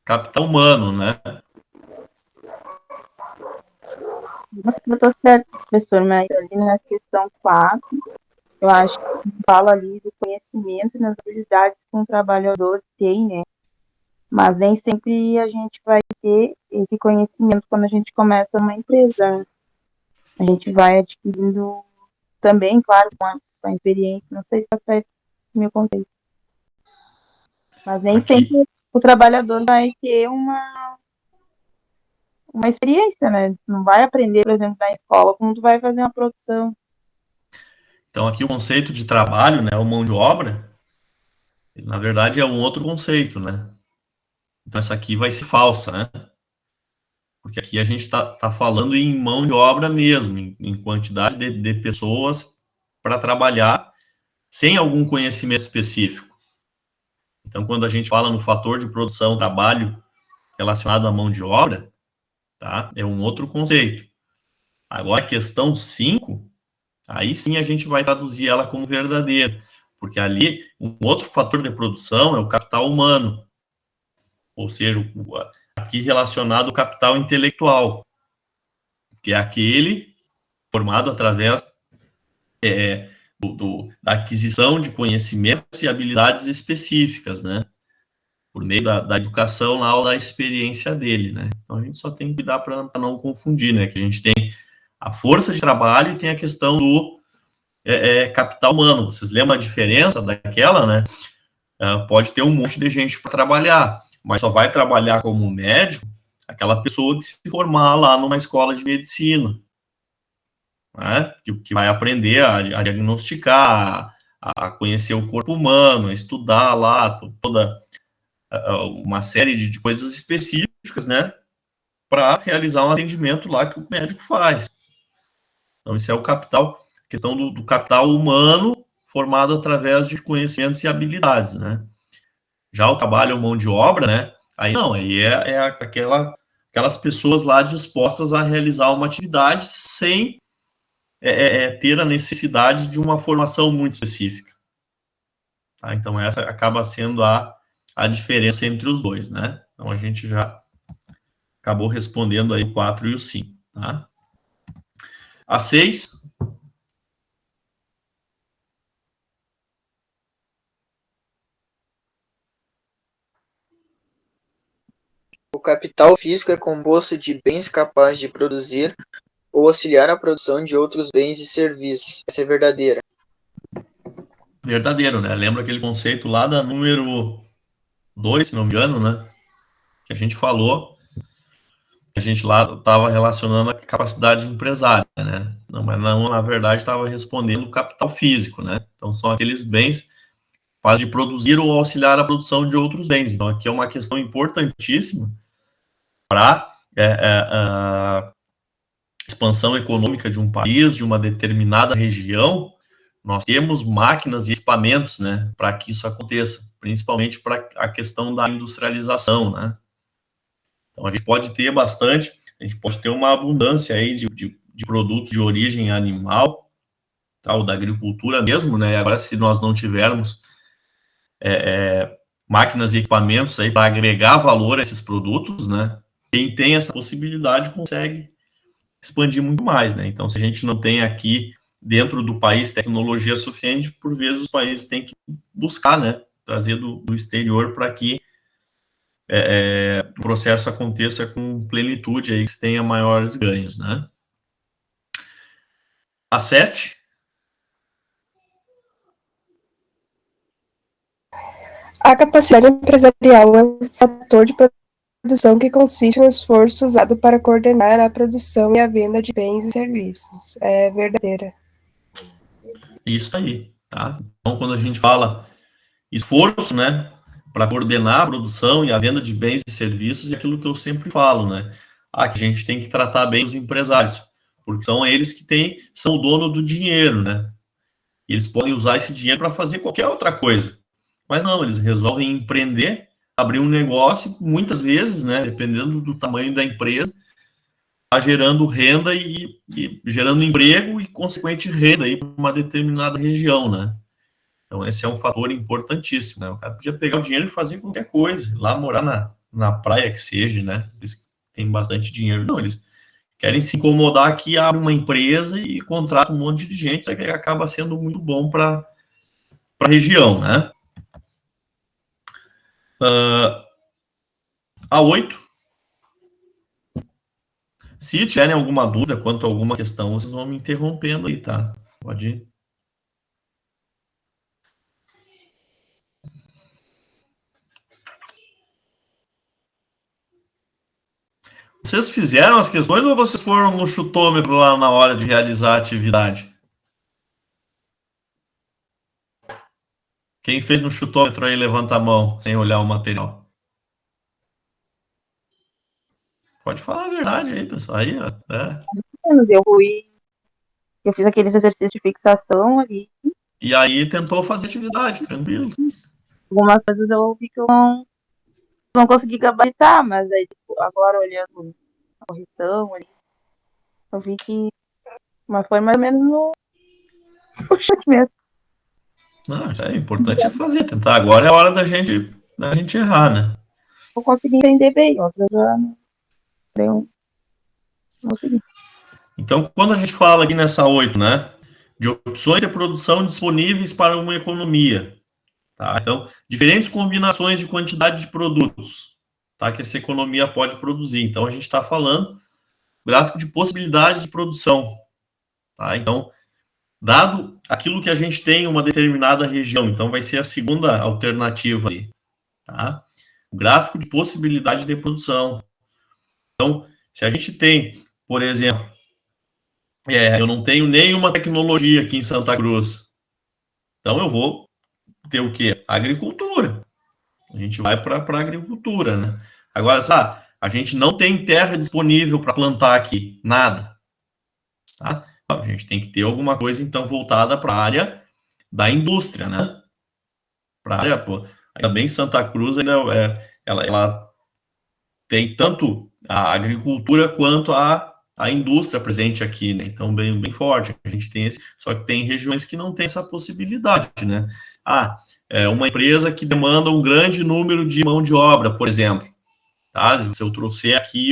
capital humano, né? Você está certo, professor, mas ali na questão 4, eu acho que fala ali do conhecimento e nas habilidades que um trabalhador tem, né? Mas nem sempre a gente vai ter esse conhecimento quando a gente começa uma empresa. A gente vai adquirindo também, claro, com a experiência. Não sei se está certo o meu conceito. Mas nem Aqui, sempre o trabalhador vai ter uma experiência, né? Não vai aprender, por exemplo, na escola, como tu vai fazer uma produção. então, aqui o conceito de trabalho, né, ou mão de obra, na verdade é um outro conceito, né? Então, essa aqui vai ser falsa, né? Porque aqui a gente está falando em mão de obra mesmo, em quantidade de pessoas para trabalhar sem algum conhecimento específico. Então, quando a gente fala no fator de produção, trabalho relacionado à mão de obra, tá? É um outro conceito. Agora, a questão 5, aí sim a gente vai traduzir ela como verdadeira, porque ali um outro fator de produção é o capital humano, ou seja, aqui relacionado ao capital intelectual, que é aquele formado através da aquisição de conhecimentos e habilidades específicas, né? Por meio da educação lá ou da experiência dele, né? Então a gente só tem que cuidar para não confundir, né? Que a gente tem a força de trabalho e tem a questão do capital humano. Vocês lembram a diferença daquela, né? Pode ter um monte de gente para trabalhar, mas só vai trabalhar como médico aquela pessoa que se formar lá numa escola de medicina, né? Que vai aprender a diagnosticar, a conhecer o corpo humano, a estudar lá toda uma série de coisas específicas, né? Para realizar um atendimento lá que o médico faz. Então, isso é o capital, questão do capital humano formado através de conhecimentos e habilidades, né? Já o trabalho ou mão de obra, né? Aí não, aí aquelas pessoas lá dispostas a realizar uma atividade sem ter a necessidade de uma formação muito específica. Tá? Então, essa acaba sendo a diferença entre os dois, né? Então, a gente já acabou respondendo aí o 4 e o 5, tá? A 6, O capital físico é composto de bens capazes de produzir ou auxiliar a produção de outros bens e serviços. Essa é verdadeira. verdadeiro, né? Lembra aquele conceito lá da número 2, se não me engano, né? Que a gente falou, que a gente lá estava relacionando a capacidade empresária, né? Não, mas não, na verdade, estava respondendo o capital físico, né? Então, são aqueles bens capazes de produzir ou auxiliar a produção de outros bens. Então, aqui é uma questão importantíssima para a expansão econômica de um país, de uma determinada região. Nós temos máquinas e equipamentos, né, para que isso aconteça, principalmente para a questão da industrialização, né? Então, a gente pode ter bastante, a gente pode ter uma abundância aí de produtos de origem animal, tá, ou da agricultura mesmo, né? Agora, se nós não tivermos máquinas e equipamentos aí para agregar valor a esses produtos, né? Quem tem essa possibilidade consegue expandir muito mais, né? Então, se a gente não tem aqui dentro do país tecnologia suficiente, por vezes os países têm que buscar, né? Trazer do exterior para que o processo aconteça com plenitude, aí que se tenha maiores ganhos, né? A 7, A capacidade empresarial é um fator de produção que consiste no esforço usado para coordenar a produção e a venda de bens e serviços. É verdadeira. isso aí, tá? Então, quando a gente fala esforço, né, para coordenar a produção e a venda de bens e serviços, é aquilo que eu sempre falo, né? Que a gente tem que tratar bem os empresários, porque são eles que são o dono do dinheiro, né? E eles podem usar esse dinheiro para fazer qualquer outra coisa. Mas não, eles resolvem empreender, abrir um negócio, muitas vezes, né, dependendo do tamanho da empresa, está gerando renda e gerando emprego e, consequente, renda para uma determinada região, né? Então, esse é um fator importantíssimo, né? O cara podia pegar o dinheiro e fazer qualquer coisa, lá morar na praia que seja, né? Eles têm bastante dinheiro. Não, eles querem se incomodar aqui, abre uma empresa e contrata um monte de gente, isso que acaba sendo muito bom para a região, né? A 8. Se tiverem alguma dúvida quanto a alguma questão, vocês vão me interrompendo aí, tá? Pode ir. Vocês fizeram as questões ou vocês foram no chutômetro lá na hora de realizar a atividade? Quem fez no chutômetro aí, levanta a mão, sem olhar o material. Pode falar a verdade aí, pessoal. Aí, ó. Eu fiz aqueles exercícios de fixação ali. E aí tentou fazer atividade, tranquilo. Algumas coisas eu vi que eu não consegui gabaritar, mas aí tipo, agora olhando a correção ali, eu vi que mas foi mais ou menos no chute mesmo. Não, isso é importante é fazer, tentar. Agora é a hora da gente errar, né? Eu consegui entender bem, outras já não consegui. Então, quando a gente fala aqui nessa 8, né, de opções de produção disponíveis para uma economia, tá? Então, diferentes combinações de quantidade de produtos, tá, que essa economia pode produzir. Então, a gente está falando gráfico de possibilidades de produção, tá? Então, dado aquilo que a gente tem em uma determinada região, então vai ser a segunda alternativa aí, tá? O gráfico de possibilidade de produção. Então, se a gente tem, por exemplo, eu não tenho nenhuma tecnologia aqui em Santa Cruz, então eu vou ter o quê? Agricultura. A gente vai para a agricultura, né? Agora, sabe, a gente não tem terra disponível para plantar aqui, nada. Tá? A gente tem que ter alguma coisa, então, voltada para a área da indústria, né? Para a área, pô, ainda bem que Santa Cruz ainda ela tem tanto a agricultura quanto a indústria presente aqui, né? Então, bem forte. A gente tem só que tem regiões que não tem essa possibilidade, né? Uma empresa que demanda um grande número de mão de obra, por exemplo. Tá? Se eu trouxer aqui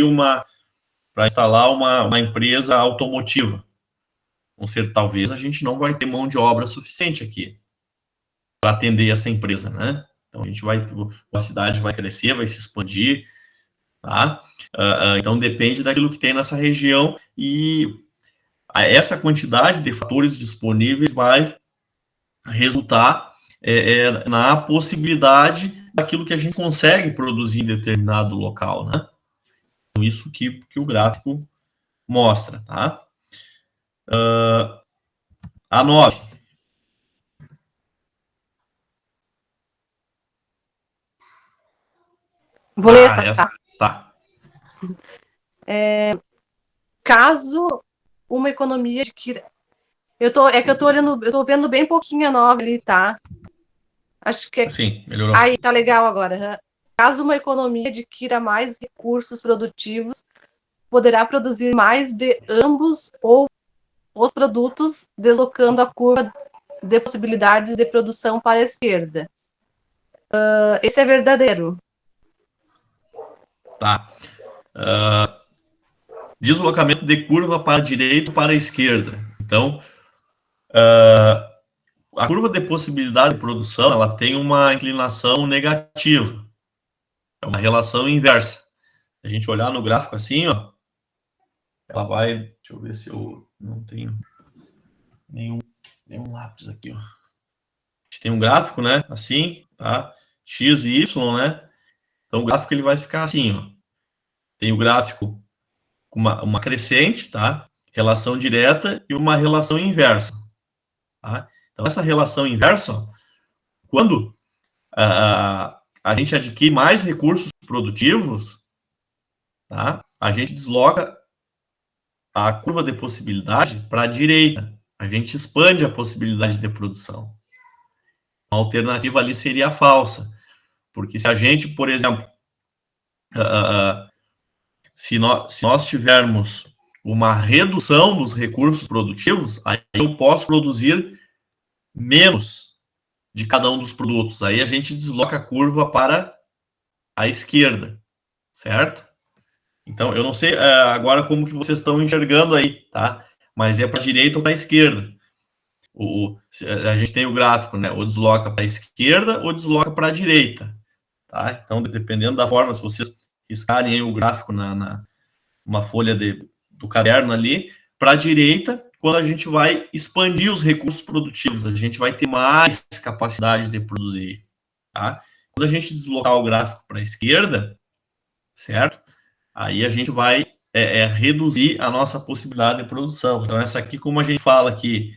para instalar uma empresa automotiva, talvez a gente não vai ter mão de obra suficiente aqui para atender essa empresa, né? Então a cidade vai crescer, vai se expandir, tá? Então depende daquilo que tem nessa região e essa quantidade de fatores disponíveis vai resultar na possibilidade daquilo que a gente consegue produzir em determinado local, né? Então, isso que o gráfico mostra, tá? A 9. Vou ler, essa, tá. Caso uma economia adquira... eu tô olhando, eu tô vendo bem pouquinho a 9 ali, tá? Acho que Sim, melhorou. Aí, tá legal agora. Caso uma economia adquira mais recursos produtivos, poderá produzir mais de ambos ou os produtos, deslocando a curva de possibilidades de produção para a esquerda. Esse é verdadeiro. Tá. Deslocamento de curva para a direita ou para a esquerda. Então, a curva de possibilidade de produção, ela tem uma inclinação negativa. É uma relação inversa. Se a gente olhar no gráfico assim, ó, ela vai... Deixa eu ver se eu não tenho nenhum lápis aqui, ó. A gente tem um gráfico, né? Assim, tá? X e Y, né? Então, o gráfico ele vai ficar assim, ó. Tem o gráfico com uma crescente, tá? Relação direta e uma relação inversa. Tá? Então, essa relação inversa, ó, quando a gente adquire mais recursos produtivos, tá? A gente desloca a curva de possibilidade para a direita. A gente expande a possibilidade de produção. A alternativa ali seria a falsa. Porque se a gente, por exemplo, se nós tivermos uma redução dos recursos produtivos, aí eu posso produzir menos de cada um dos produtos. Aí a gente desloca a curva para a esquerda. certo? Então, eu não sei agora como que vocês estão enxergando aí, tá? Mas é para a direita ou para a esquerda. A gente tem o gráfico, né? Ou desloca para a esquerda ou desloca para a direita, tá? Então, dependendo da forma, se vocês riscarem aí o gráfico uma folha do caderno ali, para a direita, quando a gente vai expandir os recursos produtivos, a gente vai ter mais capacidade de produzir, tá? Quando a gente deslocar o gráfico para a esquerda, certo? Aí a gente vai reduzir a nossa possibilidade de produção. Então, essa aqui, como a gente fala aqui,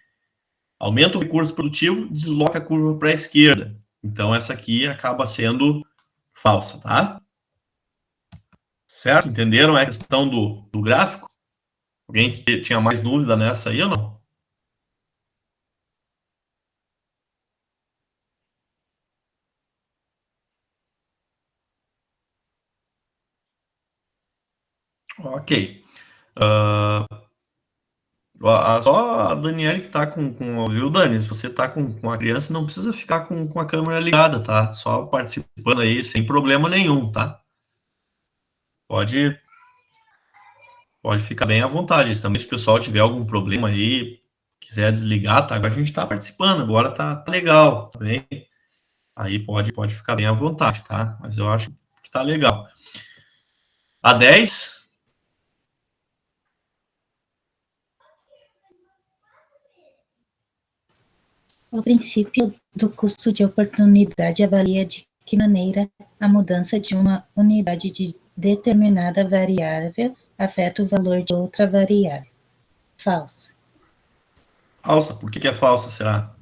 aumenta o recurso produtivo, desloca a curva para a esquerda. Então, essa aqui acaba sendo falsa, tá? Certo? Entenderam a questão do gráfico? Alguém tinha mais dúvida nessa aí ou não? Ok. Só a Daniele que tá viu, Dani? Se você tá com a criança, não precisa ficar com a câmera ligada, tá? Só participando aí, sem problema nenhum, tá? Pode ficar bem à vontade. Se também se o pessoal tiver algum problema aí, quiser desligar, tá? Agora a gente tá participando, agora tá legal, tá bem? Aí pode ficar bem à vontade, tá? Mas eu acho que tá legal. A 10. O princípio do custo de oportunidade avalia de que maneira a mudança de uma unidade de determinada variável afeta o valor de outra variável. Falso. Falsa. Por que é falsa, será?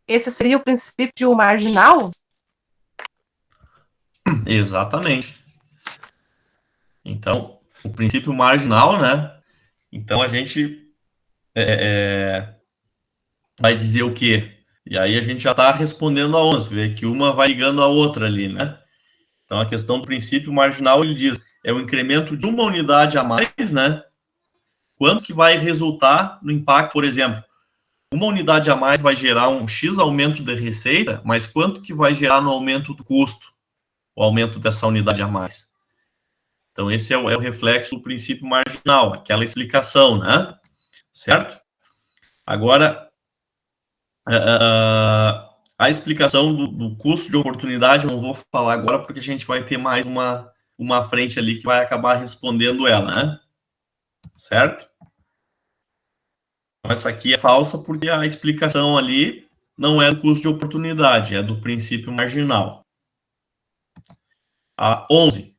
Esse seria o princípio marginal? Exatamente. Então, o princípio marginal, né? Então, a gente vai dizer o quê? E aí a gente já está respondendo a 11, vê que uma vai ligando a outra ali, né? Então, a questão do princípio marginal, ele diz, é o incremento de uma unidade a mais, né? Quanto que vai resultar no impacto, por exemplo, uma unidade a mais vai gerar um X aumento de receita, mas quanto que vai gerar no aumento do custo, o aumento dessa unidade a mais? Então, esse é o reflexo do princípio marginal, aquela explicação, né? Certo? Agora, a explicação do custo de oportunidade eu não vou falar agora, porque a gente vai ter mais uma frente ali que vai acabar respondendo ela, né? Certo? Essa aqui é falsa porque a explicação ali não é do custo de oportunidade, é do princípio marginal. A 11.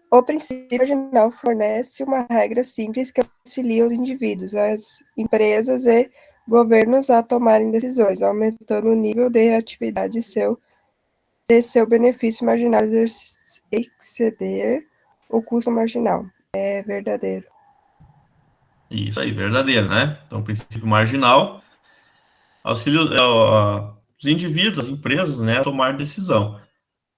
O princípio marginal fornece uma regra simples que auxilia os indivíduos, as empresas e governos a tomarem decisões, aumentando o nível de atividade de seu benefício marginal exceder o custo marginal. É verdadeiro. Isso aí, verdadeiro, né? Então, o princípio marginal auxilia os indivíduos, as empresas, né, a tomar decisão,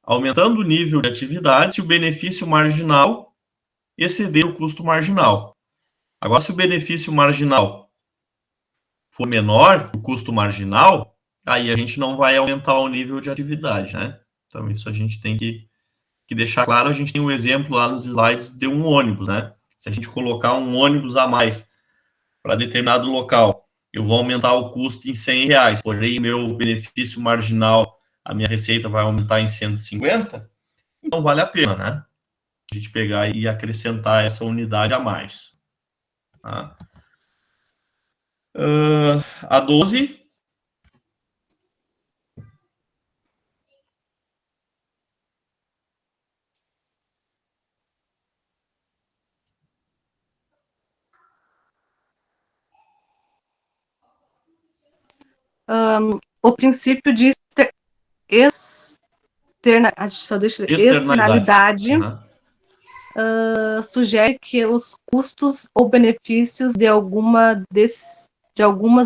aumentando o nível de atividade se o benefício marginal exceder o custo marginal. Agora, se o benefício marginal for menor, o custo marginal, aí a gente não vai aumentar o nível de atividade, né? Então, isso a gente tem que deixar claro. A gente tem um exemplo lá nos slides de um ônibus, né? Se a gente colocar um ônibus a mais para determinado local, eu vou aumentar o custo em R$100, porém, meu benefício marginal, a minha receita vai aumentar em 150, então vale a pena, né? A gente pegar e acrescentar essa unidade a mais. Tá? A 12. O princípio de externalidade Uhum. Sugere que os custos ou benefícios de algumas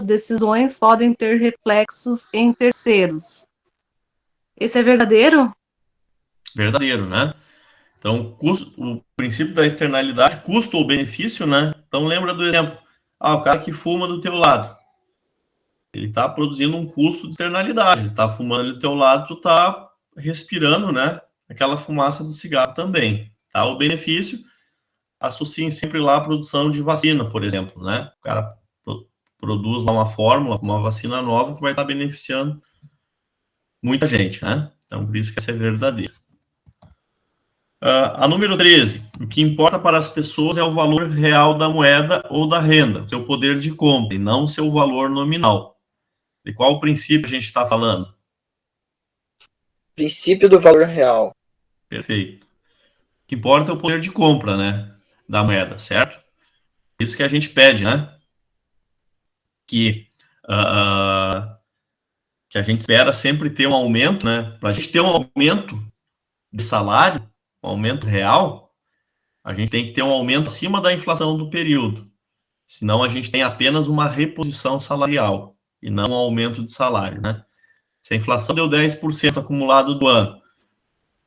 decisões podem ter reflexos em terceiros. Esse é verdadeiro? Verdadeiro, né? Então, o princípio da externalidade, custo ou benefício, né? Então, lembra do exemplo. O cara que fuma do teu lado. Ele está produzindo um custo de externalidade. Ele está fumando ali do teu lado, tu está respirando, né? Aquela fumaça do cigarro também. Tá? O benefício, associem sempre lá a produção de vacina, por exemplo, né? O cara produz lá uma fórmula, uma vacina nova que vai estar beneficiando muita gente, né? Então, por isso que essa é verdadeira. A número 13. O que importa para as pessoas é o valor real da moeda ou da renda, seu poder de compra, e não seu valor nominal. De qual princípio a gente está falando? Princípio do valor real. Perfeito. O que importa é o poder de compra, né? Da moeda, certo? Isso que a gente pede, né? Que a gente espera sempre ter um aumento, né? Para a gente ter um aumento de salário, um aumento real, a gente tem que ter um aumento acima da inflação do período. Senão a gente tem apenas uma reposição salarial e não um aumento de salário, né? Se a inflação deu 10% acumulado do ano,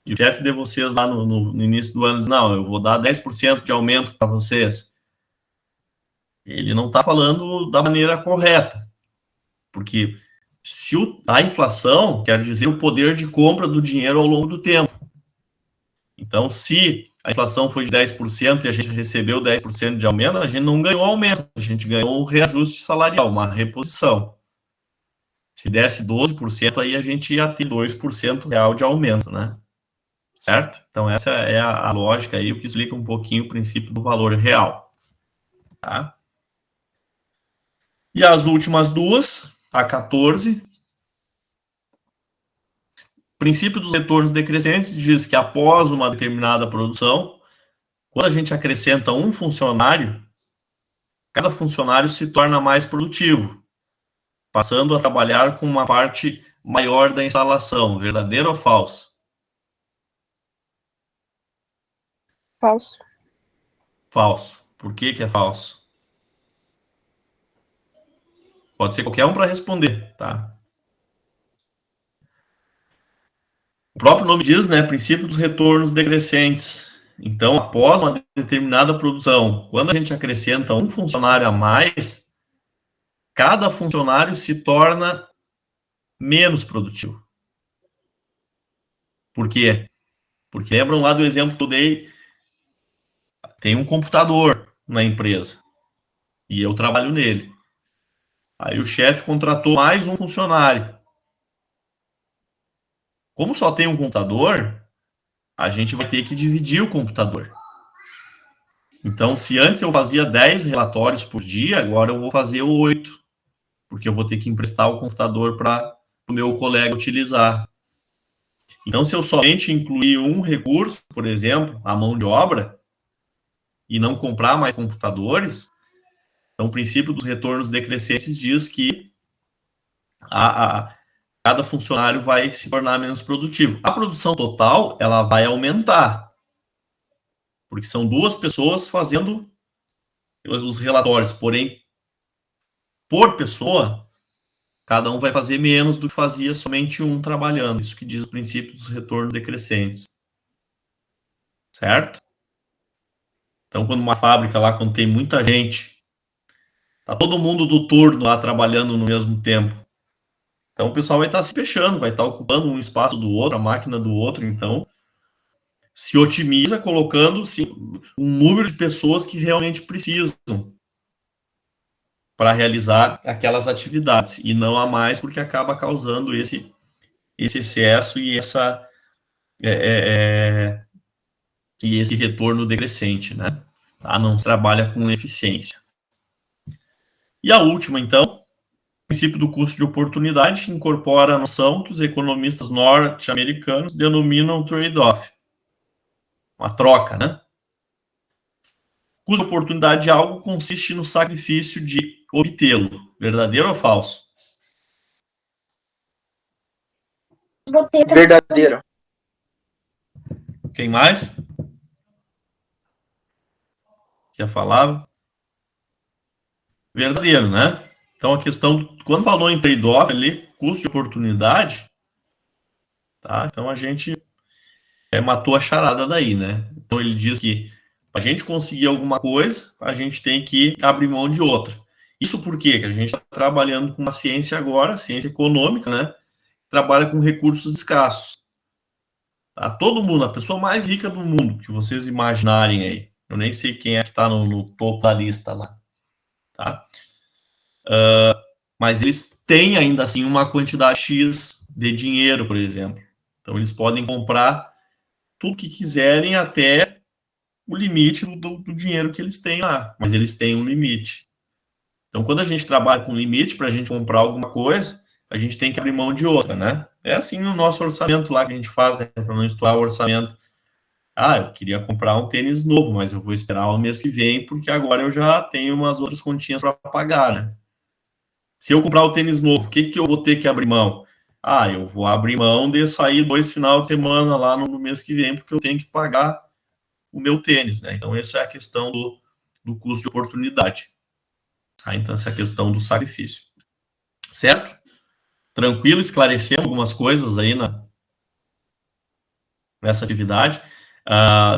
e o chefe de vocês lá no início do ano diz, não, eu vou dar 10% de aumento para vocês, ele não está falando da maneira correta. Porque se a inflação quer dizer o poder de compra do dinheiro ao longo do tempo. Então, se a inflação foi de 10% e a gente recebeu 10% de aumento, a gente não ganhou aumento, a gente ganhou um reajuste salarial, uma reposição. Se desse 12%, aí a gente ia ter 2% real de aumento, né? Certo? Então, essa é a lógica aí, o que explica um pouquinho o princípio do valor real. Tá? E as últimas duas, a 14, o princípio dos retornos decrescentes diz que após uma determinada produção, quando a gente acrescenta um funcionário, cada funcionário se torna mais produtivo, passando a trabalhar com uma parte maior da instalação. Verdadeiro ou falso? Falso. Falso. Por que é falso? Pode ser qualquer um para responder, tá? O próprio nome diz, né? Princípio dos retornos decrescentes. Então, após uma determinada produção, quando a gente acrescenta um funcionário a mais, cada funcionário se torna menos produtivo. Por quê? Porque lembram lá do exemplo que eu dei? Tem um computador na empresa e eu trabalho nele. Aí o chefe contratou mais um funcionário. Como só tem um computador, a gente vai ter que dividir o computador. Então, se antes eu fazia 10 relatórios por dia, agora eu vou fazer 8, porque eu vou ter que emprestar o computador para o meu colega utilizar. Então, se eu somente incluir um recurso, por exemplo, a mão de obra, e não comprar mais computadores, então o princípio dos retornos decrescentes diz que cada funcionário vai se tornar menos produtivo. A produção total, ela vai aumentar, porque são duas pessoas fazendo os relatórios, porém, por pessoa, cada um vai fazer menos do que fazia somente um trabalhando. Isso que diz o princípio dos retornos decrescentes. Certo? Então, quando uma fábrica lá, quando tem muita gente, tá todo mundo do turno lá trabalhando no mesmo tempo. Então, o pessoal vai estar se fechando, vai estar ocupando um espaço do outro, a máquina do outro. Então, se otimiza colocando um número de pessoas que realmente precisam para realizar aquelas atividades. E não há mais, porque acaba causando esse excesso e e esse retorno decrescente, né? Tá? Não se trabalha com eficiência. E a última, então, o princípio do custo de oportunidade incorpora a noção que os economistas norte-americanos denominam trade-off. Uma troca, né? O custo de oportunidade de algo consiste no sacrifício de obtê-lo. Verdadeiro ou falso? Verdadeiro. Quem mais? Já falava? Verdadeiro, né? Então a questão, quando falou em trade-off ali, custo de oportunidade, tá? Então a gente matou a charada daí, né? Então ele diz que para a gente conseguir alguma coisa, a gente tem que abrir mão de outra. Isso por quê? Que a gente está trabalhando com uma ciência agora, ciência econômica, né? Trabalha com recursos escassos. Tá? Todo mundo, a pessoa mais rica do mundo, que vocês imaginarem aí. Eu nem sei quem é que está no topo da lista lá. Tá? Mas eles têm ainda assim uma quantidade X de dinheiro, por exemplo. Então eles podem comprar tudo que quiserem até o limite do dinheiro que eles têm lá. Mas eles têm um limite. Então quando a gente trabalha com limite para a gente comprar alguma coisa, a gente tem que abrir mão de outra, né? É assim no nosso orçamento lá que a gente faz, né? Para não estourar o orçamento. Eu queria comprar um tênis novo, mas eu vou esperar o mês que vem, porque agora eu já tenho umas outras continhas para pagar, né? Se eu comprar o tênis novo, o que eu vou ter que abrir mão? Eu vou abrir mão de sair 2 finais de semana lá no mês que vem, porque eu tenho que pagar o meu tênis, né? Então, essa é a questão do custo de oportunidade. Então, essa é a questão do sacrifício. Certo? Tranquilo, esclarecemos algumas coisas aí nessa atividade.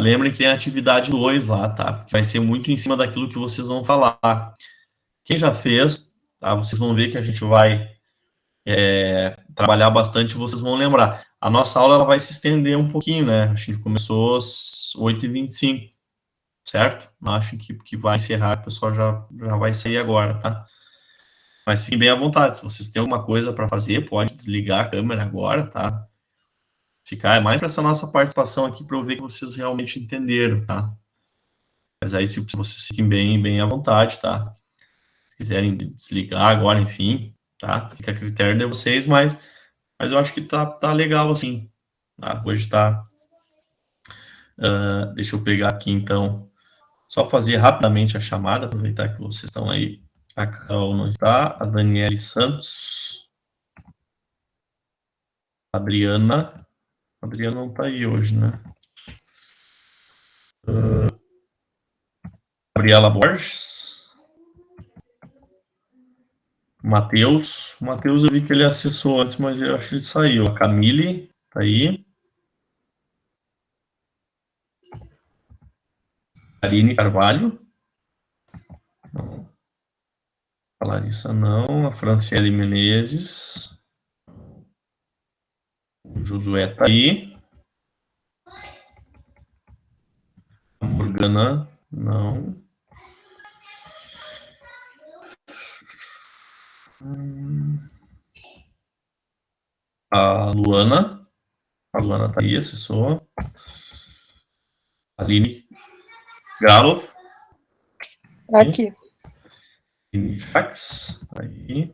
Lembrem que tem a atividade 2 lá, tá? Que vai ser muito em cima daquilo que vocês vão falar. Quem já fez, tá? Vocês vão ver que a gente vai trabalhar bastante, vocês vão lembrar. A nossa aula ela vai se estender um pouquinho, né? A gente começou às 8h25, certo? Acho que vai encerrar, o pessoal já vai sair agora, tá? Mas fiquem bem à vontade, se vocês têm alguma coisa para fazer, pode desligar a câmera agora, tá? Ficar mais para essa nossa participação aqui para eu ver que vocês realmente entenderam, tá? Mas aí se vocês fiquem bem à vontade, tá? Se quiserem desligar agora, enfim, tá? Fica a critério de vocês, mas eu acho que tá legal assim. Tá? Hoje tá... deixa eu pegar aqui, então. Só fazer rapidamente a chamada, aproveitar que vocês estão aí. A Carol não está, a Daniele Santos. A Adriana não tá aí hoje, né? Gabriela Borges. Matheus eu vi que ele acessou antes, mas eu acho que ele saiu. A Camille, tá aí. Karine Carvalho. Não. A Larissa não. A Franciele Menezes. O Josué tá aí. A Morgana, não. A Luana tá aí, acessou. Aline Galof. Aqui. Aline Jax, aí.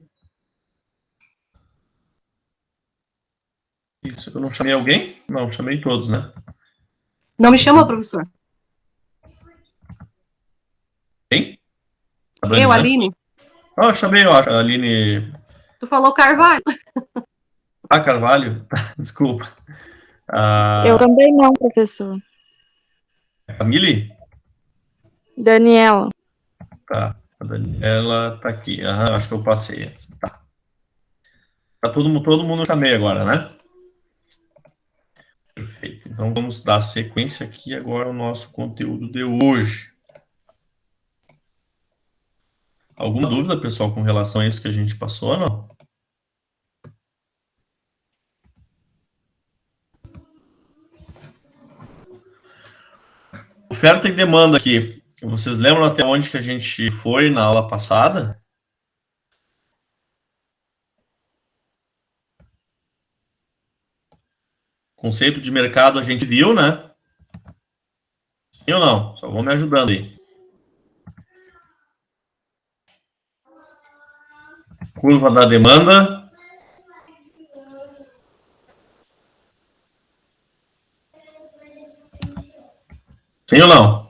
Isso, eu não chamei alguém? Não, chamei todos, né? Não me chama, professor. Quem? Eu, Aline. Eu chamei, ó, a Aline... Tu falou Carvalho. Carvalho? Desculpa. Eu também não, professor. Camille? Daniela. Tá, a Daniela tá aqui. Acho que eu passei antes. Tá todo mundo chamei agora, né? Perfeito. Então vamos dar sequência aqui agora ao nosso conteúdo de hoje. Alguma dúvida, pessoal, com relação a isso que a gente passou, não? Oferta e demanda aqui. Vocês lembram até onde que a gente foi na aula passada? Conceito de mercado a gente viu, né? Sim ou não? Só vão me ajudando aí. Curva da demanda. Sim ou não?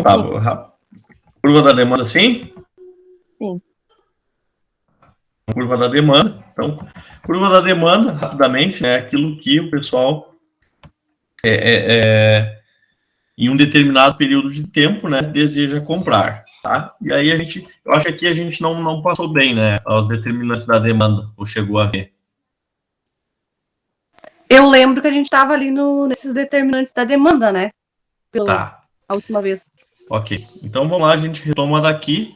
Tá, curva da demanda, sim? Sim. Curva da demanda. Então, curva da demanda, rapidamente, é aquilo que o pessoal, em um determinado período de tempo, né, deseja comprar, tá? E aí eu acho que aqui a gente não passou bem, né, os determinantes da demanda, ou chegou a ver. Eu lembro que a gente estava ali nesses determinantes da demanda, né? Tá. A última vez. Ok. Então, vamos lá, a gente retoma daqui.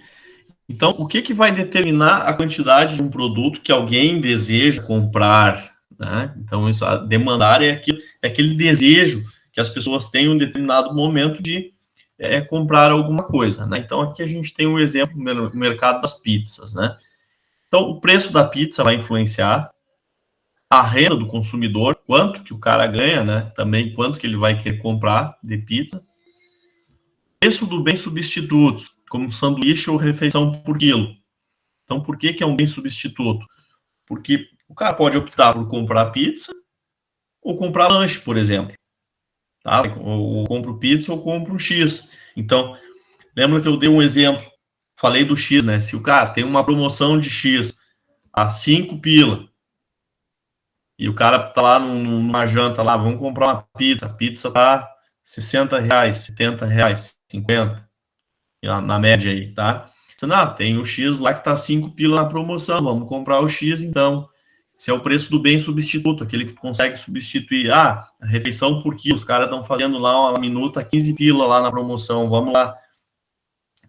Então, o que vai determinar a quantidade de um produto que alguém deseja comprar, né? Então, isso, a demandar é aquele desejo que as pessoas têm em um determinado momento de comprar alguma coisa, né? Então, aqui a gente tem um exemplo no mercado das pizzas, né? Então, o preço da pizza vai influenciar a renda do consumidor, quanto que o cara ganha, né? Também quanto que ele vai querer comprar de pizza. Preço do bem substitutos, como sanduíche ou refeição por quilo. Então, por que é um bem substituto? Porque o cara pode optar por comprar pizza ou comprar lanche, por exemplo. Tá? Ou compro pizza ou compro um X. Então, lembra que eu dei um exemplo? Falei do X, né? Se o cara tem uma promoção de X a 5 pila, e o cara tá lá numa janta lá, vamos comprar uma pizza. A pizza tá R$60, R$70, 50, na média aí, tá? Não, tem o X lá que tá 5 pila na promoção, vamos comprar o X então. Esse é o preço do bem substituto, aquele que consegue substituir. A refeição por quilo, os caras estão fazendo lá uma minuta 15 pila lá na promoção, vamos lá.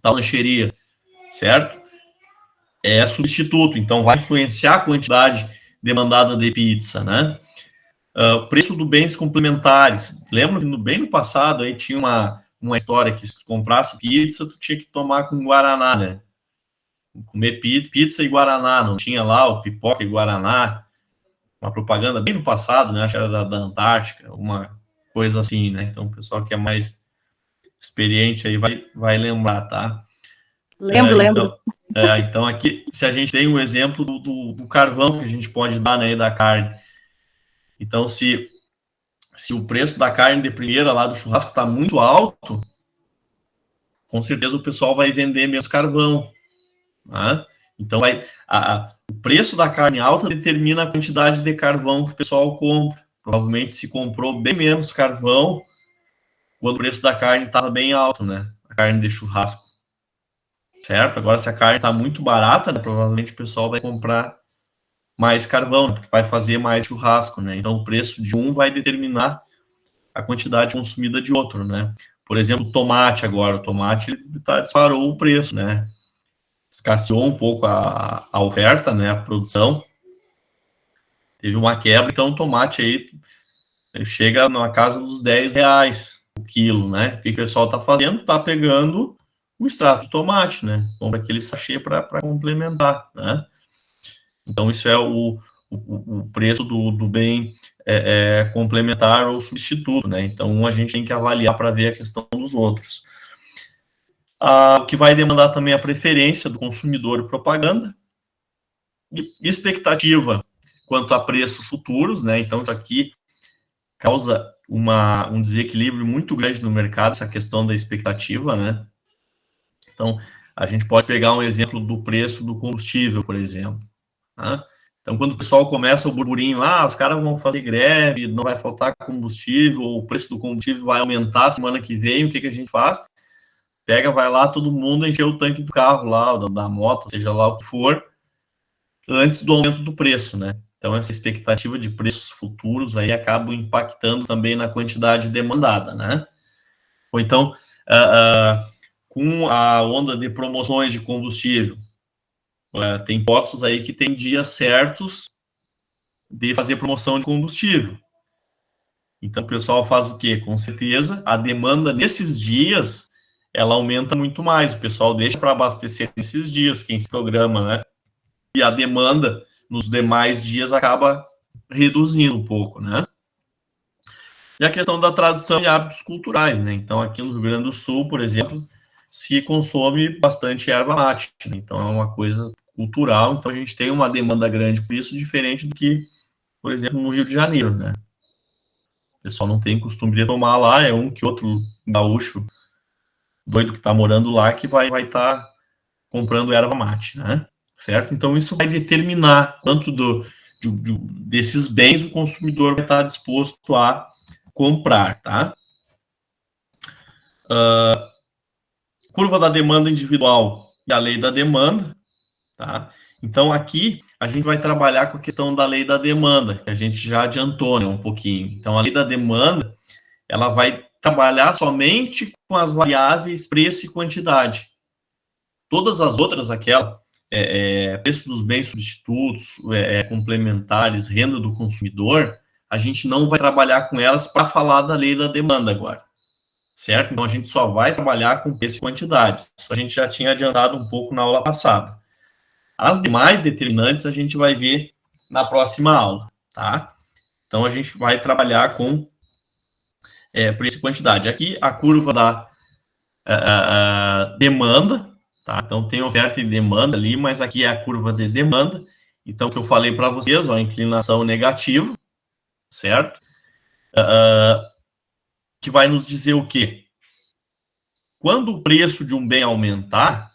Tá lancheria, certo? É substituto, então vai influenciar a quantidade demandada de pizza, né? Preço do bens complementares. Lembra que bem no passado aí tinha uma história que se tu comprasse pizza, tu tinha que tomar com Guaraná, né? Comer pizza e Guaraná, não tinha lá o pipoca e Guaraná. Uma propaganda bem no passado, né? Acho que era da Antártica, uma coisa assim, né? Então o pessoal que é mais experiente aí vai lembrar, tá? Lembro. Então aqui, se a gente tem um exemplo do carvão que a gente pode dar, né, da carne. Então, se o preço da carne de primeira lá do churrasco está muito alto, com certeza o pessoal vai vender menos carvão. Né? Então, o preço da carne alta determina a quantidade de carvão que o pessoal compra. Provavelmente se comprou bem menos carvão quando o preço da carne estava bem alto, né? A carne de churrasco. Certo? Agora, se a carne está muito barata, né, provavelmente o pessoal vai comprar mais carvão, porque vai fazer mais churrasco, né? Então, o preço de um vai determinar a quantidade consumida de outro, né? Por exemplo, o tomate agora. O tomate, ele disparou o preço, né? Escasseou um pouco a oferta, né? A produção. Teve uma quebra, então o tomate aí ele chega na casa dos R$10 o quilo, né? O que o pessoal está fazendo? Está pegando o extrato de tomate, né? Compra aquele sachê para complementar, né? Então, isso é o preço do bem complementar ou substituto, né? Então, a gente tem que avaliar para ver a questão dos outros. O que vai demandar também a preferência do consumidor e propaganda. E expectativa quanto a preços futuros, né? Então, isso aqui causa um desequilíbrio muito grande no mercado, essa questão da expectativa, né? Então, a gente pode pegar um exemplo do preço do combustível, por exemplo. Tá? Então, quando o pessoal começa o burburinho, os caras vão fazer greve, não vai faltar combustível, o preço do combustível vai aumentar semana que vem, o que a gente faz? Vai lá, todo mundo encher o tanque do carro lá, da moto, seja lá o que for, antes do aumento do preço, né? Então, essa expectativa de preços futuros aí acaba impactando também na quantidade demandada, né? Ou então, com a onda de promoções de combustível, tem postos aí que tem dias certos de fazer promoção de combustível. Então, o pessoal faz o quê? Com certeza, a demanda nesses dias, ela aumenta muito mais. O pessoal deixa para abastecer nesses dias, quem se programa, né? E a demanda nos demais dias acaba reduzindo um pouco, né? E a questão da tradição e hábitos culturais, né? Então, aqui no Rio Grande do Sul, por exemplo, se consome bastante erva mate, né? Então, é uma coisa cultural. Então, a gente tem uma demanda grande por isso, diferente do que, por exemplo, no Rio de Janeiro, né? O pessoal não tem costume de tomar lá, é um que outro gaúcho doido que está morando lá que vai estar comprando erva mate, né? Certo? Então, isso vai determinar quanto desses bens o consumidor vai estar disposto a comprar, tá? Curva da demanda individual e a lei da demanda, tá? Então, aqui, a gente vai trabalhar com a questão da lei da demanda, que a gente já adiantou, né, um pouquinho. Então, a lei da demanda, ela vai trabalhar somente com as variáveis preço e quantidade. Todas as outras, preço dos bens substitutos, complementares, renda do consumidor, a gente não vai trabalhar com elas para falar da lei da demanda agora, certo? Então, a gente só vai trabalhar com preço e quantidade. Isso a gente já tinha adiantado um pouco na aula passada. As demais determinantes a gente vai ver na próxima aula, tá? Então, a gente vai trabalhar com preço e quantidade. Aqui, a curva da demanda, tá? Então, tem oferta e demanda ali, mas aqui é a curva de demanda. Então, o que eu falei para vocês, ó, inclinação negativa, certo? Que vai nos dizer o quê? Quando o preço de um bem aumentar,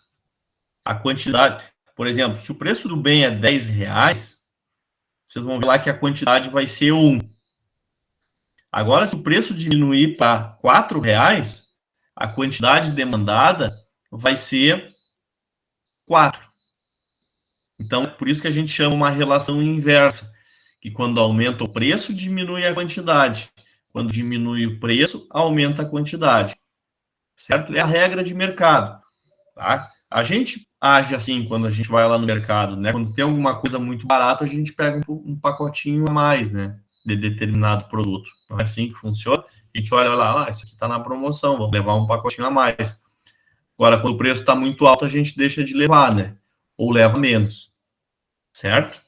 a quantidade... Por exemplo, se o preço do bem é R$10, vocês vão ver lá que a quantidade vai ser 1. Agora, se o preço diminuir para R$4, a quantidade demandada vai ser 4. Então, é por isso que a gente chama uma relação inversa, que quando aumenta o preço, diminui a quantidade. Quando diminui o preço, aumenta a quantidade. Certo? É a regra de mercado. Tá? A gente age assim quando a gente vai lá no mercado, né? Quando tem alguma coisa muito barata, a gente pega um pacotinho a mais, né? De determinado produto. Não é assim que funciona. A gente olha lá, esse aqui está na promoção, vamos levar um pacotinho a mais. Agora, quando o preço está muito alto, a gente deixa de levar, né? Ou leva menos. Certo?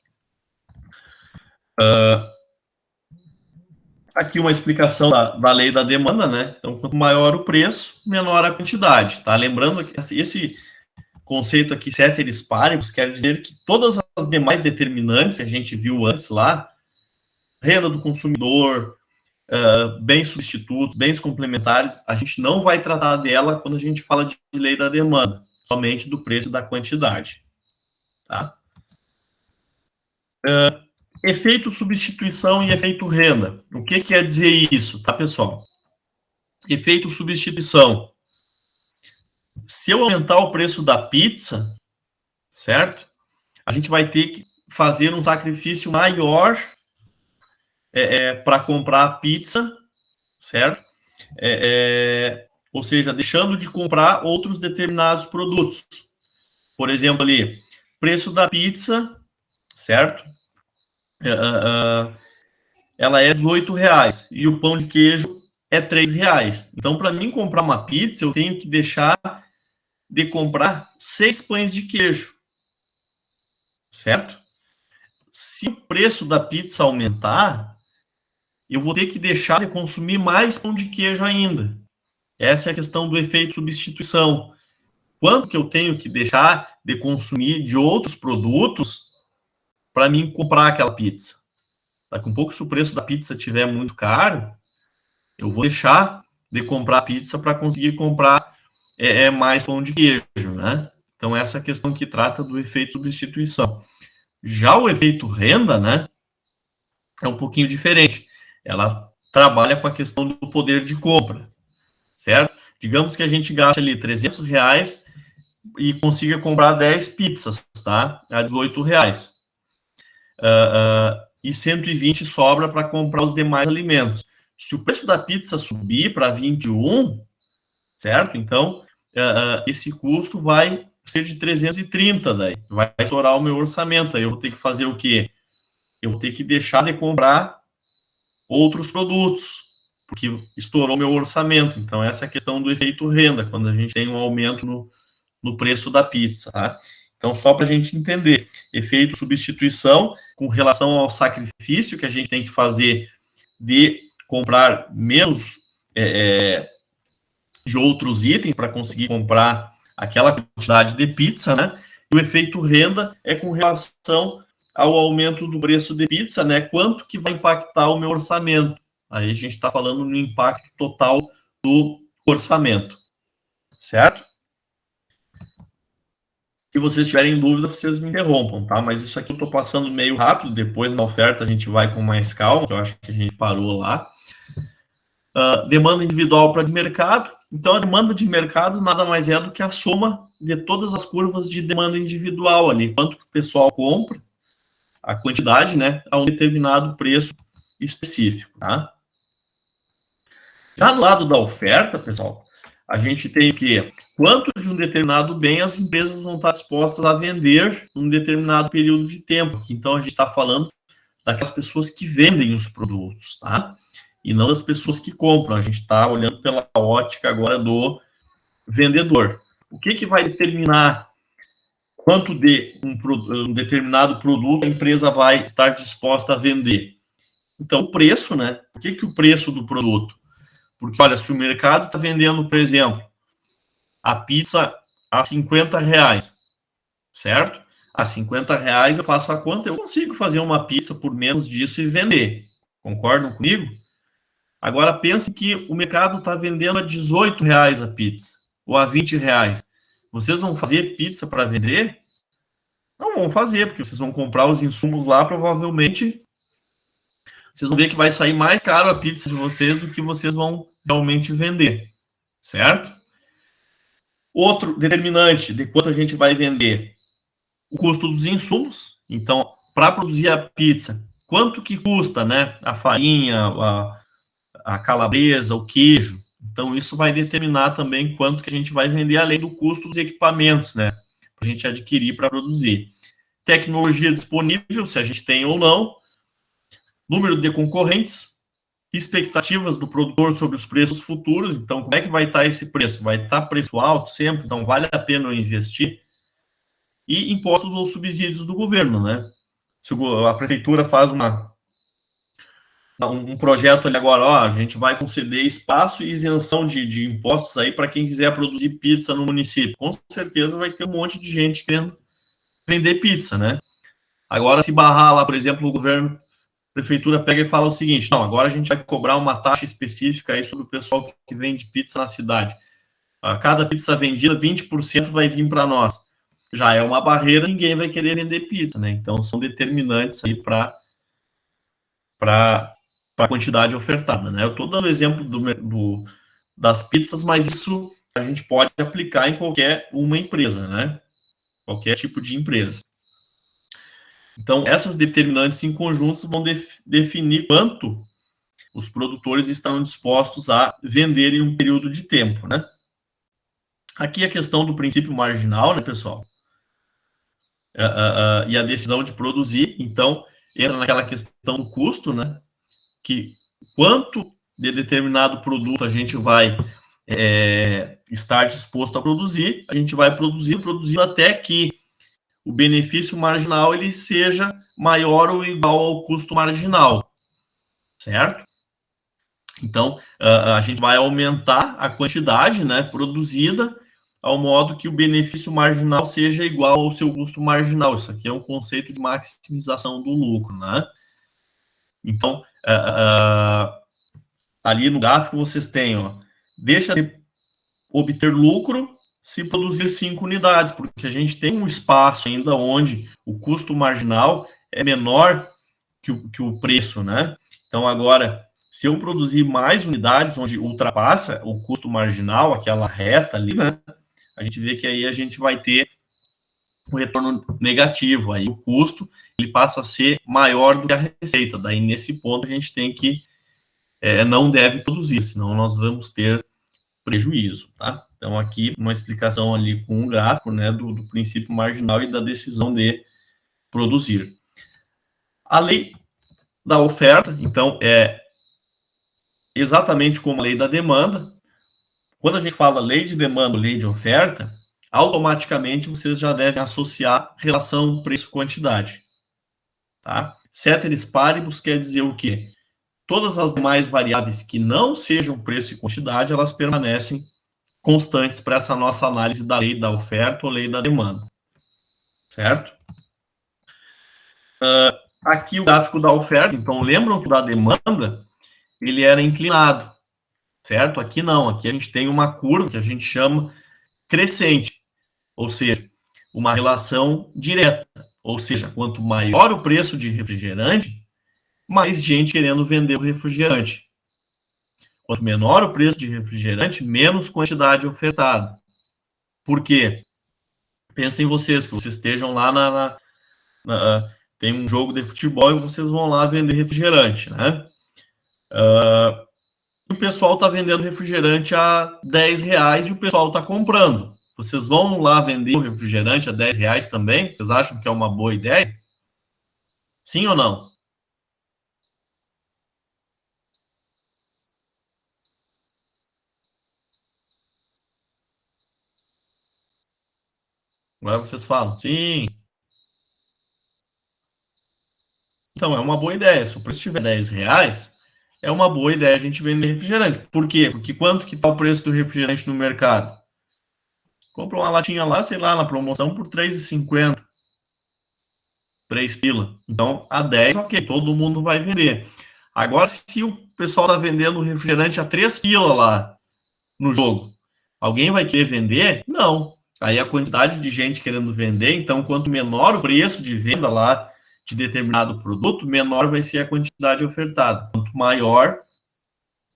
Aqui uma explicação da lei da demanda, né? Então, quanto maior o preço, menor a quantidade, tá? Lembrando que esse conceito aqui, ceteris paribus, quer dizer que todas as demais determinantes que a gente viu antes lá, renda do consumidor, bens substitutos, bens complementares, a gente não vai tratar dela quando a gente fala de lei da demanda, somente do preço e da quantidade. Tá? Efeito substituição e efeito renda. O que quer dizer isso, tá, pessoal? Efeito substituição. Se eu aumentar o preço da pizza, certo? A gente vai ter que fazer um sacrifício maior para comprar a pizza, certo? Ou seja, deixando de comprar outros determinados produtos. Por exemplo, ali, preço da pizza, certo? Ela é R$18 e o pão de queijo é R$3. Então, para mim comprar uma pizza, eu tenho que deixar de comprar 6 pães de queijo, certo? Se o preço da pizza aumentar, eu vou ter que deixar de consumir mais pão de queijo ainda. Essa é a questão do efeito substituição. Quanto que eu tenho que deixar de consumir de outros produtos para mim comprar aquela pizza? Daqui a um pouco, se o preço da pizza estiver muito caro, eu vou deixar de comprar pizza para conseguir comprar mais pão de queijo, né? Então, essa é a questão que trata do efeito substituição. Já o efeito renda, né, é um pouquinho diferente. Ela trabalha com a questão do poder de compra, certo? Digamos que a gente gaste ali R$300 e consiga comprar 10 pizzas, tá? A R$18. E 120 sobra para comprar os demais alimentos. Se o preço da pizza subir para 21, certo? Então, esse custo vai ser de 330, daí vai estourar o meu orçamento. Aí eu vou ter que fazer o quê? Eu vou ter que deixar de comprar outros produtos, porque estourou meu orçamento. Então, essa é a questão do efeito renda, quando a gente tem um aumento no preço da pizza, tá? Então, só para a gente entender, efeito substituição com relação ao sacrifício que a gente tem que fazer de comprar menos de outros itens para conseguir comprar aquela quantidade de pizza, né? E o efeito renda é com relação ao aumento do preço de pizza, né? Quanto que vai impactar o meu orçamento? Aí a gente está falando no impacto total do orçamento, certo? Se vocês tiverem dúvida, vocês me interrompam, tá? Mas isso aqui eu estou passando meio rápido, depois na oferta a gente vai com mais calma, que eu acho que a gente parou lá. Demanda individual para de mercado. Então, a demanda de mercado nada mais é do que a soma de todas as curvas de demanda individual ali. Quanto que o pessoal compra, a quantidade, né, a um determinado preço específico, tá? Já no lado da oferta, pessoal, a gente tem que quanto de um determinado bem as empresas vão estar dispostas a vender num determinado período de tempo. Então, a gente está falando daquelas pessoas que vendem os produtos, tá? E não das pessoas que compram. A gente está olhando pela ótica agora do vendedor. O que vai determinar quanto de um determinado produto a empresa vai estar disposta a vender? Então, o preço, né? Por que o preço do produto? Porque, olha, se o mercado está vendendo, por exemplo, a pizza a R$50, certo? A R$50 eu faço a conta, eu consigo fazer uma pizza por menos disso e vender. Concordam comigo? Agora, pense que o mercado está vendendo a R$18 a pizza, ou a R$20. Vocês vão fazer pizza para vender? Não vão fazer, porque vocês vão comprar os insumos lá, provavelmente vocês vão ver que vai sair mais caro a pizza de vocês do que vocês vão realmente vender, certo? Outro determinante de quanto a gente vai vender, o custo dos insumos. Então, para produzir a pizza, quanto que custa, né? A farinha, a calabresa, o queijo. Então, isso vai determinar também quanto que a gente vai vender, além do custo dos equipamentos, né? Para a gente adquirir para produzir. Tecnologia disponível, se a gente tem ou não. Número de concorrentes, expectativas do produtor sobre os preços futuros. Então, como é que vai estar esse preço? Vai estar preço alto sempre? Então, vale a pena eu investir? E impostos ou subsídios do governo, né? Se a prefeitura faz um projeto ali agora, ó, a gente vai conceder espaço e isenção de impostos aí para quem quiser produzir pizza no município. Com certeza vai ter um monte de gente querendo vender pizza, né? Agora, se barrar lá, por exemplo, o governo, a prefeitura pega e fala o seguinte, não, agora a gente vai cobrar uma taxa específica aí sobre o pessoal que vende pizza na cidade. A cada pizza vendida, 20% vai vir para nós. Já é uma barreira, ninguém vai querer vender pizza, né? Então, são determinantes aí para a quantidade ofertada, né? Eu estou dando exemplo das pizzas, mas isso a gente pode aplicar em qualquer uma empresa, né? Qualquer tipo de empresa. Então, essas determinantes em conjuntos vão definir quanto os produtores estão dispostos a vender em um período de tempo, né? Aqui a questão do princípio marginal, né, pessoal? E a decisão de produzir, então, entra naquela questão do custo, né? Que quanto de determinado produto a gente vai estar disposto a produzir, a gente vai produzir até que o benefício marginal ele seja maior ou igual ao custo marginal, certo? Então, a gente vai aumentar a quantidade, né, produzida, ao modo que o benefício marginal seja igual ao seu custo marginal. Isso aqui é um conceito de maximização do lucro, né? Então, ali no gráfico vocês têm, ó, deixa de obter lucro se produzir 5 unidades, porque a gente tem um espaço ainda onde o custo marginal é menor que o preço, né? Então, agora, se eu produzir mais unidades, onde ultrapassa o custo marginal, aquela reta ali, né? A gente vê que aí a gente vai ter um retorno negativo. Aí o custo ele passa a ser maior do que a receita. Daí, nesse ponto, a gente tem que não deve produzir, senão nós vamos ter prejuízo, tá? Então, aqui, uma explicação ali com um gráfico, né, do princípio marginal e da decisão de produzir. A lei da oferta, então, é exatamente como a lei da demanda. Quando a gente fala lei de demanda, lei de oferta, automaticamente vocês já devem associar relação preço-quantidade, tá? Ceteris paribus quer dizer o quê? Todas as demais variáveis que não sejam preço e quantidade, elas permanecem constantes para essa nossa análise da lei da oferta ou lei da demanda, certo? Aqui o gráfico da oferta, então lembram que o da demanda, ele era inclinado, certo? Aqui não, aqui a gente tem uma curva que a gente chama crescente, ou seja, uma relação direta, ou seja, quanto maior o preço de refrigerante, mais gente querendo vender o refrigerante. Quanto menor o preço de refrigerante, menos quantidade ofertada. Por quê? Pensem vocês, que vocês estejam lá tem um jogo de futebol e vocês vão lá vender refrigerante, né? O pessoal está vendendo refrigerante a R$10 e o pessoal está comprando. Vocês vão lá vender o refrigerante a R$10 também? Vocês acham que é uma boa ideia? Sim ou não? Agora vocês falam, sim. Então, é uma boa ideia. Se o preço estiver R$10, é uma boa ideia a gente vender refrigerante. Por quê? Porque quanto que está o preço do refrigerante no mercado? Compra uma latinha lá, sei lá, na promoção por R$3,50. 3 pila. Então, a 10, ok, todo mundo vai vender. Agora, se o pessoal está vendendo refrigerante a 3 pila lá no jogo, alguém vai querer vender? Não. Aí a quantidade de gente querendo vender, então, quanto menor o preço de venda lá de determinado produto, menor vai ser a quantidade ofertada. Quanto maior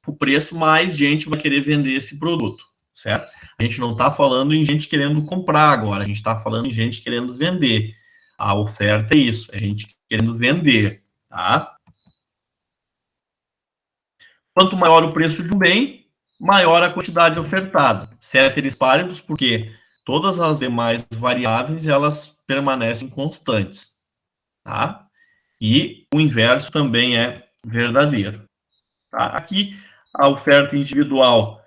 o preço, mais gente vai querer vender esse produto, certo? A gente não está falando em gente querendo comprar agora, a gente está falando em gente querendo vender. A oferta é isso, é gente querendo vender, tá? Quanto maior o preço de um bem, maior a quantidade ofertada. Ceteris paribus, porque todas as demais variáveis, elas permanecem constantes, tá? E o inverso também é verdadeiro. Tá? Aqui, a oferta individual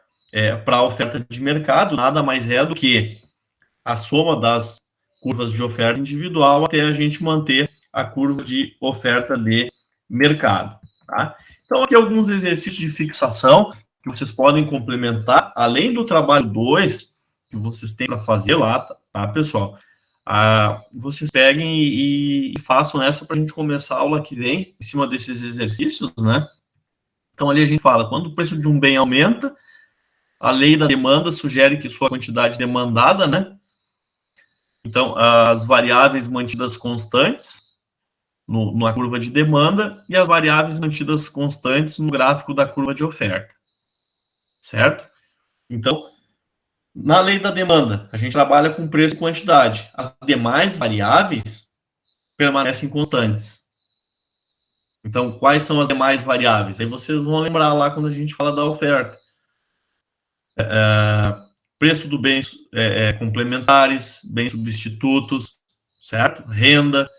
para a oferta de mercado nada mais é do que a soma das curvas de oferta individual até a gente manter a curva de oferta de mercado. Tá? Então, aqui alguns exercícios de fixação que vocês podem complementar, além do trabalho 2 que vocês têm para fazer lá, tá, pessoal? Vocês peguem e façam essa para a gente começar a aula que vem, em cima desses exercícios, né? Então, ali a gente fala, quando o preço de um bem aumenta, a lei da demanda sugere que sua quantidade demandada, né? Então, as variáveis mantidas constantes na curva de demanda e as variáveis mantidas constantes no gráfico da curva de oferta. Certo? Então, na lei da demanda, a gente trabalha com preço e quantidade. As demais variáveis permanecem constantes. Então, quais são as demais variáveis? Aí vocês vão lembrar lá quando a gente fala da oferta. Preço do bens complementares, bens substitutos, certo? Renda.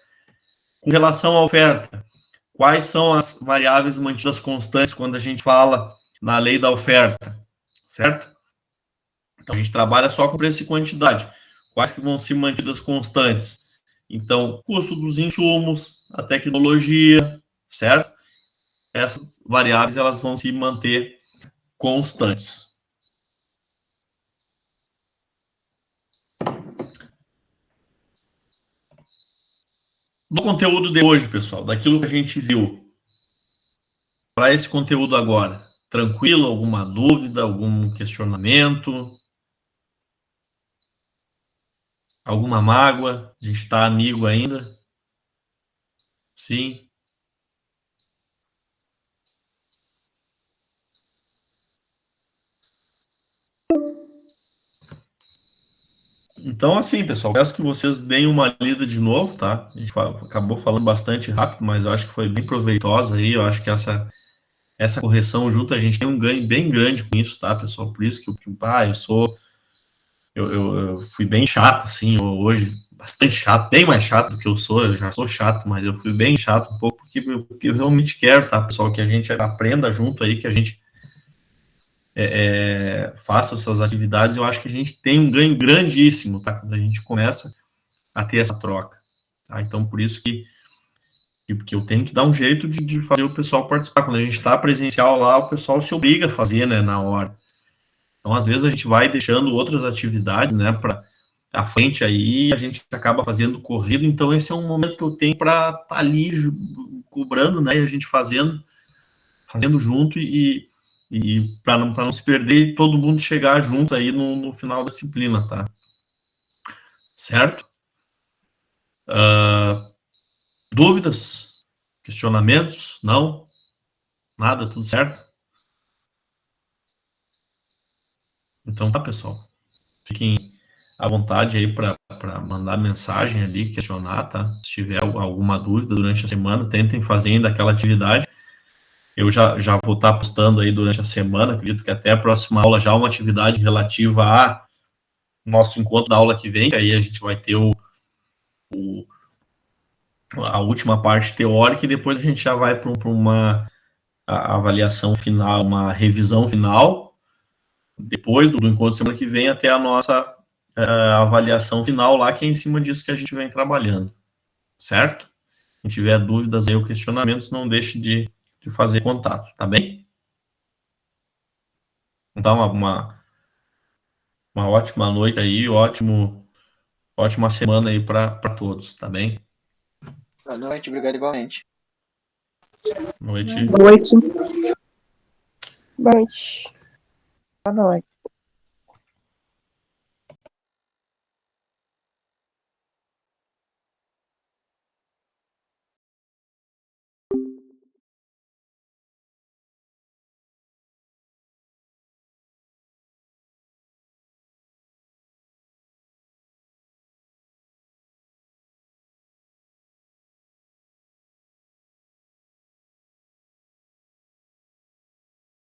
Com relação à oferta, quais são as variáveis mantidas constantes quando a gente fala na lei da oferta, certo? Então, a gente trabalha só com preço e quantidade. Quais que vão ser mantidas constantes? Então, custo dos insumos, a tecnologia, certo? Essas variáveis, elas vão se manter constantes. Do conteúdo de hoje, pessoal, daquilo que a gente viu, para esse conteúdo agora, tranquilo? Alguma dúvida, algum questionamento? Alguma mágoa? A gente está amigo ainda? Sim? Então, assim, pessoal, peço que vocês deem uma lida de novo, tá? A gente acabou falando bastante rápido, mas eu acho que foi bem proveitosa aí. Eu acho que essa correção junto, a gente tem um ganho bem grande com isso, tá, pessoal? Por isso que eu fui bem chato, assim, hoje, bastante chato, bem mais chato do que eu sou. Eu já sou chato, mas eu fui bem chato um pouco, porque eu realmente quero, tá, pessoal, que a gente aprenda junto aí, que a gente faça essas atividades. Eu acho que a gente tem um ganho grandíssimo, tá? Quando a gente começa a ter essa troca, tá? Então, por isso que eu tenho que dar um jeito de fazer o pessoal participar. Quando a gente está presencial lá, o pessoal se obriga a fazer, né, na hora. Então, às vezes, a gente vai deixando outras atividades, né, para a frente aí, a gente acaba fazendo corrido. Então, esse é um momento que eu tenho para estar ali cobrando, né, e a gente fazendo junto e para não se perder e todo mundo chegar junto aí no final da disciplina, tá? Certo? Dúvidas? Questionamentos? Não? Nada? Tudo certo? Então tá, pessoal. Fiquem à vontade aí para mandar mensagem ali, questionar, tá? Se tiver alguma dúvida durante a semana, tentem fazer ainda aquela atividade. Eu já vou estar postando aí durante a semana, acredito que até a próxima aula já uma atividade relativa a nosso encontro da aula que vem, que aí a gente vai ter a última parte teórica e depois a gente já vai para uma avaliação final, uma revisão final, depois do encontro semana que vem até a nossa avaliação final lá, que é em cima disso que a gente vem trabalhando, certo? Se tiver dúvidas aí ou questionamentos, não deixe de fazer contato, tá bem? Então, uma ótima noite aí, ótima semana aí para todos, tá bem? Boa noite, obrigado igualmente. Noite. Boa noite. Boa noite. Boa noite.